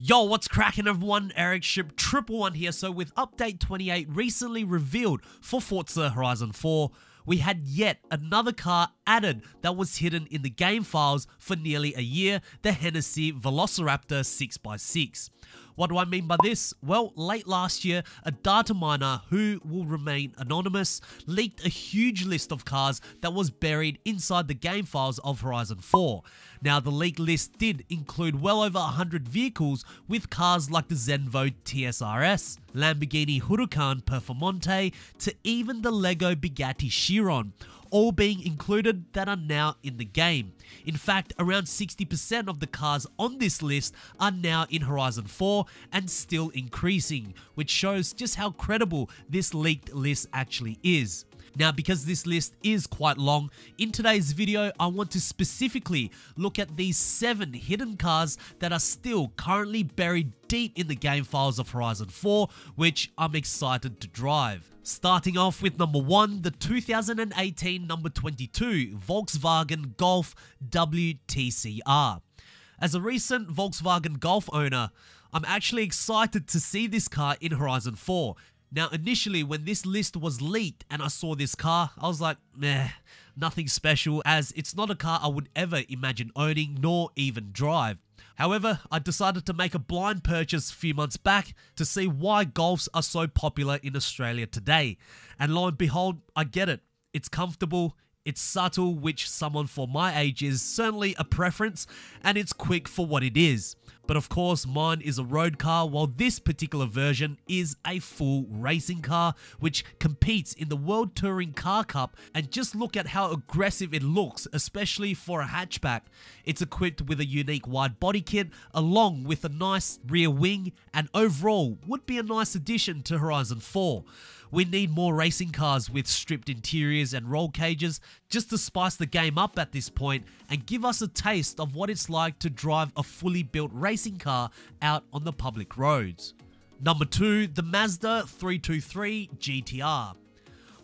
Yo, what's cracking everyone? Ericship 111 here. So with update 28 recently revealed for Forza Horizon 4, we had yet another car added that was hidden in the game files for nearly a year, the Hennessy Velociraptor 6x6. What do I mean by this? Well, late last year, a data miner who will remain anonymous leaked a huge list of cars that was buried inside the game files of Horizon 4. Now, the leaked list did include well over 100 vehicles with cars like the Zenvo TSRS, Lamborghini Huracan Performante, to even the Lego Bugatti Chiron, all being included that are now in the game. In fact, around 60% of the cars on this list are now in Horizon 4 and still increasing, which shows just how credible this leaked list actually is. Now, because this list is quite long, in today's video, I want to specifically look at these 7 hidden cars that are still currently buried deep in the game files of Horizon 4, which I'm excited to drive. Starting off with number 1, the 2018 number 22 Volkswagen Golf WTCR. As a recent Volkswagen Golf owner, I'm actually excited to see this car in Horizon 4. Now, initially, when this list was leaked and I saw this car, I was like, meh, nothing special, as it's not a car I would ever imagine owning nor even drive. However, I decided to make a blind purchase a few months back to see why Golfs are so popular in Australia today. And lo and behold, I get it. It's comfortable, it's subtle, which someone for my age is certainly a preference, and it's quick for what it is. But of course, mine is a road car, while this particular version is a full racing car, which competes in the World Touring Car Cup. And just look at how aggressive it looks, especially for a hatchback. It's equipped with a unique wide body kit, along with a nice rear wing, and overall would be a nice addition to Horizon 4. We need more racing cars with stripped interiors and roll cages just to spice the game up at this point and give us a taste of what it's like to drive a fully built racing car out on the public roads. Number 2, the Mazda 323 GTR.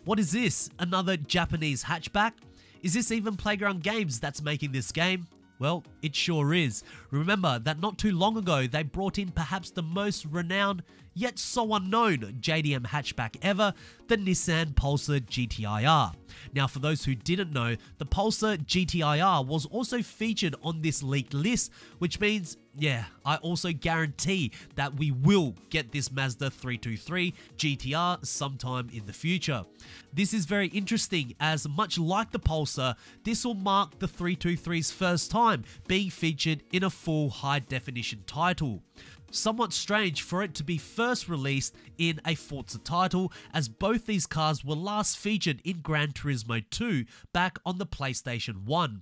What is this? Another Japanese hatchback? Is this even Playground Games that's making this game? Well, it sure is. Remember that not too long ago, they brought in perhaps the most renowned, yet so unknown JDM hatchback ever, the Nissan Pulsar GTIR. Now, for those who didn't know, the Pulsar GTIR was also featured on this leaked list, which means, yeah, I also guarantee that we will get this Mazda 323 GTR sometime in the future. This is very interesting, as much like the Pulsar, this will mark the 323's first time being featured in a full high-definition title. Somewhat strange for it to be first released in a Forza title, as both these cars were last featured in Gran Turismo 2 back on the PlayStation 1.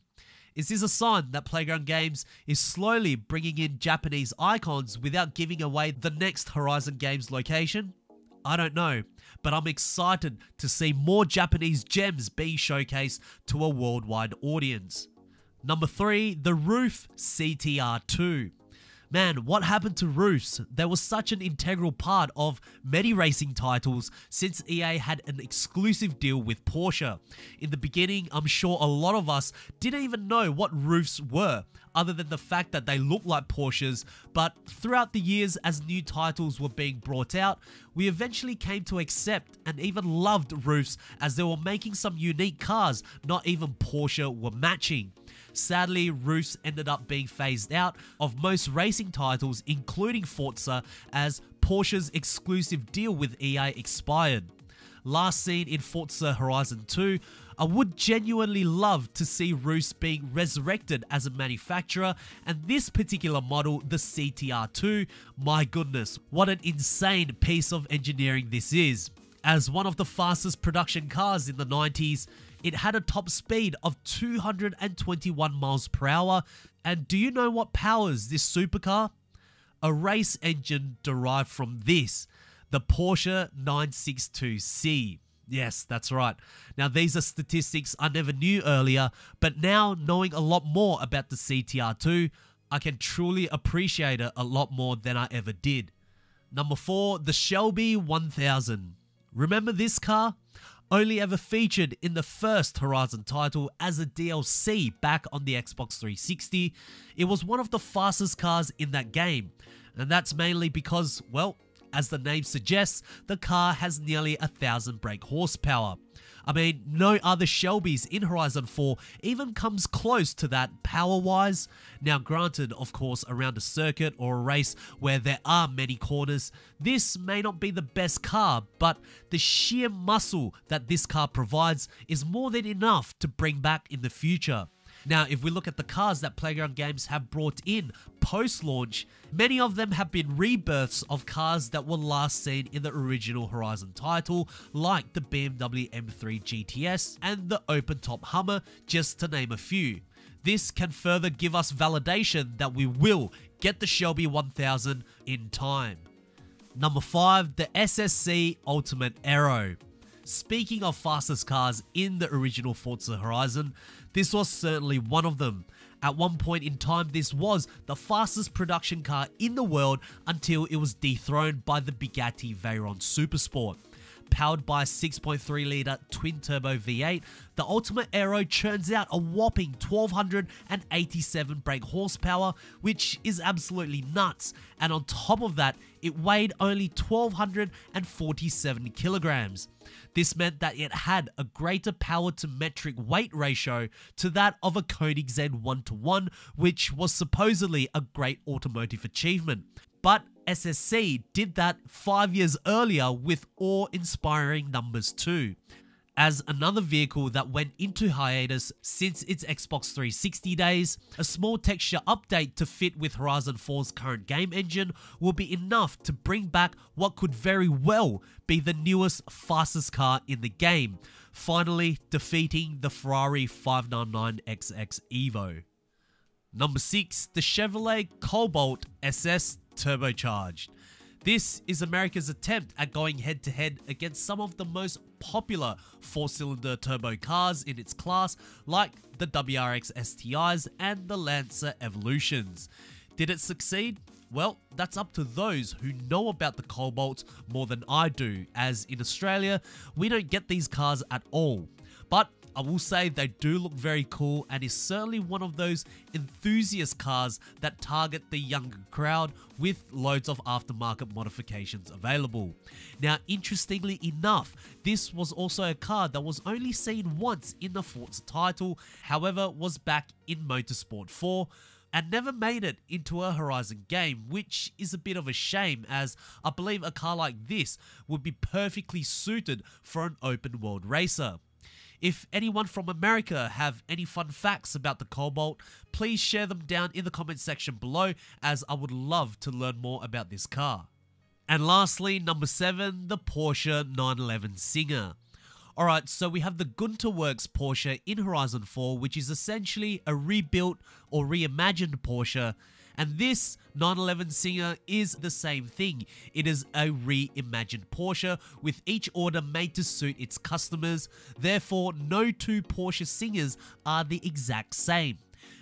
Is this a sign that Playground Games is slowly bringing in Japanese icons without giving away the next Horizon Games location? I don't know, but I'm excited to see more Japanese gems being showcased to a worldwide audience. Number 3, the Ruf CTR2. Man, what happened to Rufs? They were such an integral part of many racing titles since EA had an exclusive deal with Porsche. In the beginning, I'm sure a lot of us didn't even know what Rufs were, other than the fact that they look like Porsches, but throughout the years as new titles were being brought out, we eventually came to accept and even loved Rufs, as they were making some unique cars not even Porsche were matching. Sadly, Rufs ended up being phased out of most racing titles, including Forza, as Porsche's exclusive deal with EA expired. Last seen in Forza Horizon 2, I would genuinely love to see Rufs being resurrected as a manufacturer, and this particular model, the CTR2, my goodness, what an insane piece of engineering this is. As one of the fastest production cars in the 90s, it had a top speed of 221 miles per hour, and do you know what powers this supercar? A race engine derived from this, the Porsche 962C. Yes, that's right. Now, these are statistics I never knew earlier, but now knowing a lot more about the CTR2, I can truly appreciate it a lot more than I ever did. Number 4, the Shelby 1000. Remember this car? only ever featured in the first Horizon title as a DLC back on the Xbox 360, it was one of the fastest cars in that game. And that's mainly because, well, as the name suggests, the car has nearly 1,000 brake horsepower. I mean, no other Shelbys in Horizon 4 even comes close to that power-wise. Now granted, of course, around a circuit or a race where there are many corners, this may not be the best car, but the sheer muscle that this car provides is more than enough to bring back in the future. Now, if we look at the cars that Playground Games have brought in post-launch, many of them have been rebirths of cars that were last seen in the original Horizon title, like the BMW M3 GTS and the open-top Hummer, just to name a few. This can further give us validation that we will get the Shelby 1000 in time. Number 5, the SSC Ultimate Aero. Speaking of fastest cars in the original Forza Horizon, this was certainly one of them. At one point in time, this was the fastest production car in the world until it was dethroned by the Bugatti Veyron Supersport. Powered by a 6.3 litre twin-turbo V8, the Ultimate Aero churns out a whopping 1,287 brake horsepower, which is absolutely nuts. And on top of that, it weighed only 1,247 kilograms. This meant that it had a greater power to metric weight ratio to that of a Koenigsegg 1:1, which was supposedly a great automotive achievement. But SSC did that 5 years earlier with awe-inspiring numbers too. As another vehicle that went into hiatus since its Xbox 360 days, a small texture update to fit with Horizon 4's current game engine will be enough to bring back what could very well be the newest, fastest car in the game, finally defeating the Ferrari 599XX Evo. Number 6, the Chevrolet Cobalt SS Turbocharged. This is America's attempt at going head-to-head against some of the most popular 4-cylinder turbo cars in its class, like the WRX STIs and the Lancer Evolutions. Did it succeed? Well, that's up to those who know about the Cobalt more than I do, as in Australia, we don't get these cars at all. But I will say they do look very cool and is certainly one of those enthusiast cars that target the younger crowd with loads of aftermarket modifications available. Now, interestingly enough, this was also a car that was only seen once in the Forza title, however was back in Motorsport 4, and never made it into a Horizon game, which is a bit of a shame, as I believe a car like this would be perfectly suited for an open world racer. If anyone from America have any fun facts about the Cobalt, please share them down in the comment section below, as I would love to learn more about this car. And lastly, number 7, the Porsche 911 Singer. Alright, so we have the Gunter Works Porsche in Horizon 4, which is essentially a rebuilt or reimagined Porsche. And this 911 Singer is the same thing. It is a reimagined Porsche with each order made to suit its customers. Therefore, no two Porsche Singers are the exact same.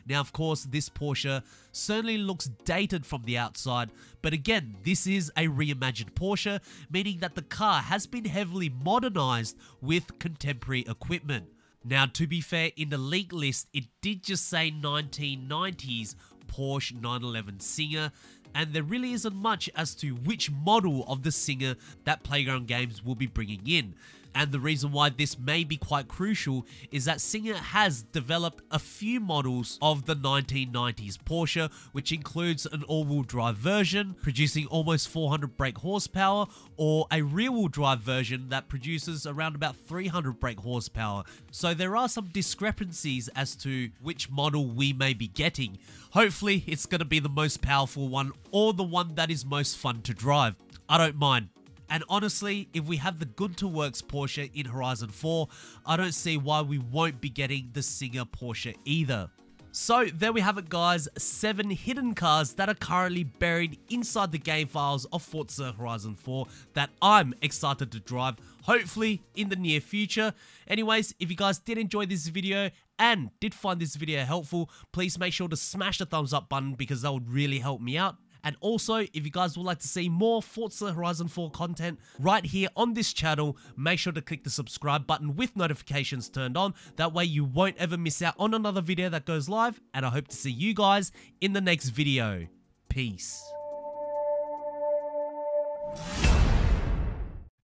Now, of course, this Porsche certainly looks dated from the outside, but again, this is a reimagined Porsche, meaning that the car has been heavily modernized with contemporary equipment. Now, to be fair, in the leak list, it did just say 1990s Porsche 911 Singer, and there really isn't much as to which model of the Singer that Playground Games will be bringing in. And the reason why this may be quite crucial is that Singer has developed a few models of the 1990s Porsche, which includes an all-wheel drive version producing almost 400 brake horsepower, or a rear-wheel drive version that produces around about 300 brake horsepower. So there are some discrepancies as to which model we may be getting. Hopefully it's going to be the most powerful one, or the one that is most fun to drive. I don't mind. And honestly, if we have the Gunter Works Porsche in Horizon 4, I don't see why we won't be getting the Singer Porsche either. So there we have it, guys, 7 hidden cars that are currently buried inside the game files of Forza Horizon 4 that I'm excited to drive, hopefully in the near future. Anyways, if you guys did enjoy this video and did find this video helpful, please make sure to smash the thumbs up button, because that would really help me out. And also, if you guys would like to see more Forza Horizon 4 content right here on this channel, make sure to click the subscribe button with notifications turned on. That way you won't ever miss out on another video that goes live, and I hope to see you guys in the next video. Peace.